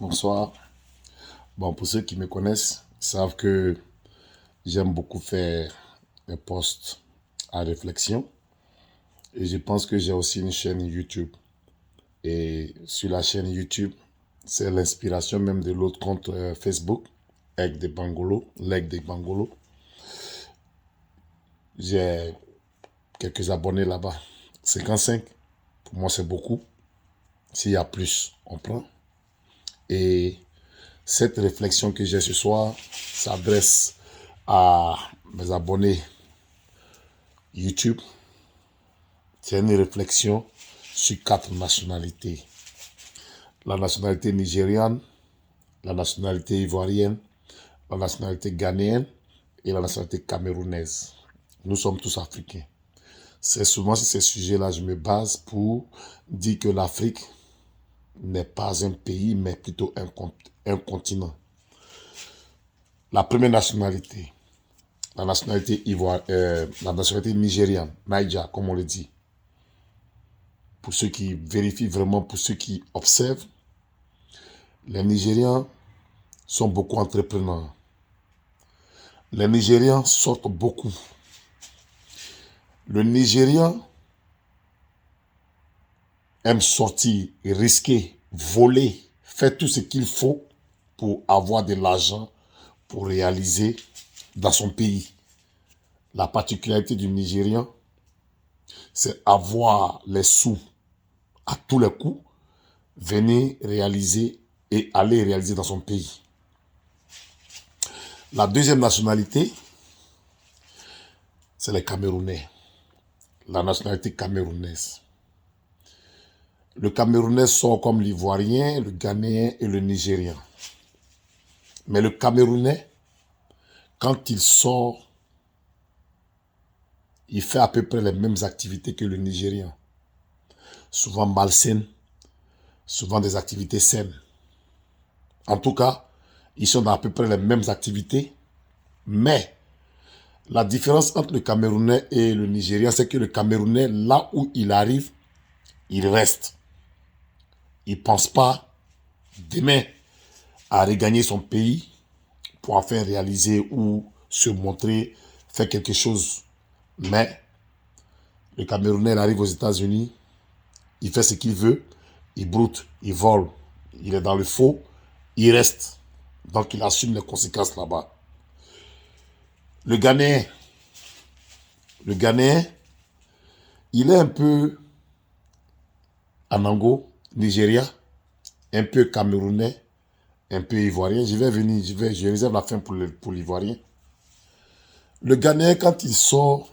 Bonsoir. Bon, pour ceux qui me connaissent, ils savent que j'aime beaucoup faire des posts à réflexion. Et je pense que j'ai aussi une chaîne YouTube. Et sur la chaîne YouTube, c'est l'inspiration même de l'autre compte Facebook, Egg de Bangolo, Leg de Bangolo. J'ai quelques abonnés là-bas. 55, pour moi c'est beaucoup. S'il y a plus, on prend. Et cette réflexion que j'ai ce soir s'adresse à mes abonnés YouTube. C'est une réflexion sur 4 nationalités. La nationalité nigériane, la nationalité ivoirienne, la nationalité ghanéenne et la nationalité camerounaise. Nous sommes tous africains. C'est souvent sur ces sujets-là que je me base pour dire que l'Afrique n'est pas un pays, mais plutôt un continent. La première nationalité, la nationalité nigériane, Naija, comme on le dit. Pour ceux qui vérifient vraiment, pour ceux qui observent, les Nigérians sont beaucoup entrepreneurs. Les Nigérians sortent beaucoup. Le Nigérian aime sortir, risquer, voler, faire tout ce qu'il faut pour avoir de l'argent pour réaliser dans son pays. La particularité du Nigérian, c'est avoir les sous à tous les coups, venir réaliser et aller réaliser dans son pays. La deuxième nationalité, c'est les Camerounais. La nationalité camerounaise. Le Camerounais sort comme l'Ivoirien, le Ghanéen et le Nigérian. Mais le Camerounais, quand il sort, il fait à peu près les mêmes activités que le Nigérian. Souvent malsaines, souvent des activités saines. En tout cas, ils sont dans à peu près les mêmes activités. Mais la différence entre le Camerounais et le Nigérian, c'est que le Camerounais, là où il arrive, il reste. Il ne pense pas demain à regagner son pays pour enfin réaliser ou se montrer, faire quelque chose. Mais le Camerounais il arrive aux États-Unis, il fait ce qu'il veut, il broute, il vole, il est dans le faux, il reste. Donc il assume les conséquences là-bas. Le Ghanéen, le Ghanéen, il est un peu Anango, Nigeria, un peu Camerounais, un peu Ivoirien. Je vais venir, je réserve la fin pour l'Ivoirien. Le Ghanéen, quand il sort,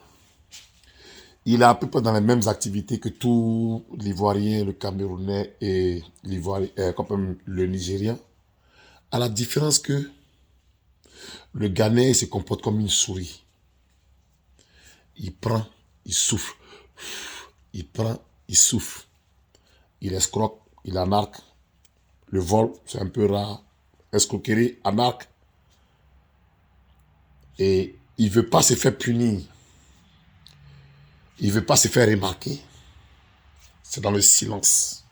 il est à peu près dans les mêmes activités que tout l'Ivoirien, le Camerounais et comme le Nigérien. À la différence que le Ghanéen se comporte comme une souris. Il prend, il souffle. Il prend, il souffle. Il escroque, il anarque. Le vol, c'est un peu rare. Escroquerie, anarque. Et il ne veut pas se faire punir. Il ne veut pas se faire remarquer. C'est dans le silence.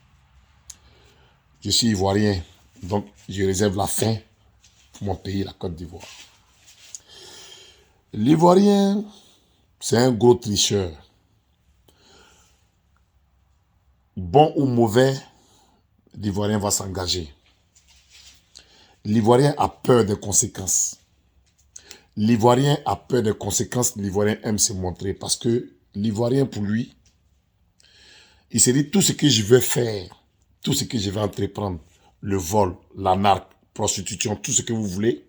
Je suis ivoirien, donc je réserve la fin pour mon pays, la Côte d'Ivoire. L'ivoirien, c'est un gros tricheur. Bon ou mauvais, l'ivoirien va s'engager. L'ivoirien a peur des conséquences. L'ivoirien a peur des conséquences, l'ivoirien aime se montrer parce que l'ivoirien, pour lui, il se dit tout ce que je veux faire, tout ce que je vais entreprendre, le vol, la narque, prostitution, tout ce que vous voulez,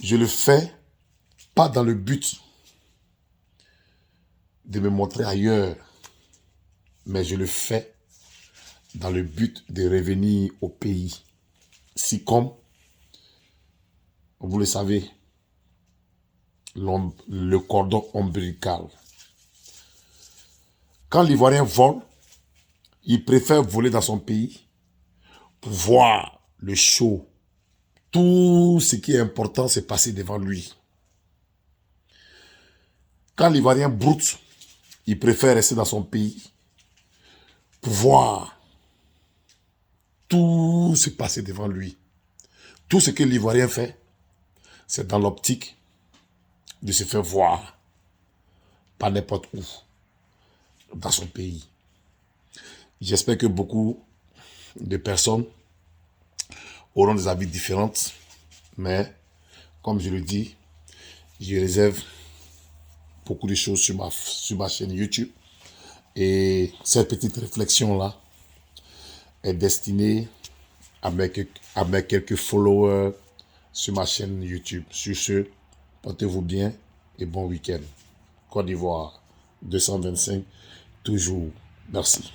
je le fais pas dans le but de me montrer ailleurs, mais je le fais dans le but de revenir au pays. Si comme, vous le savez, le cordon ombilical. Quand l'Ivoirien vole, il préfère voler dans son pays pour voir le show. Tout ce qui est important s'est passé devant lui. Quand l'Ivoirien broute, il préfère rester dans son pays pour voir tout tout se passer devant lui. Tout ce que l'Ivoirien fait, c'est dans l'optique de se faire voir pas n'importe où dans son pays. J'espère que beaucoup de personnes auront des avis différents, mais comme je le dis, je réserve beaucoup de choses sur ma chaîne YouTube. Et cette petite réflexion-là est destinée à mes quelques followers sur ma chaîne YouTube. Sur ce, portez-vous bien et bon week-end. Côte d'Ivoire 225, toujours. Merci.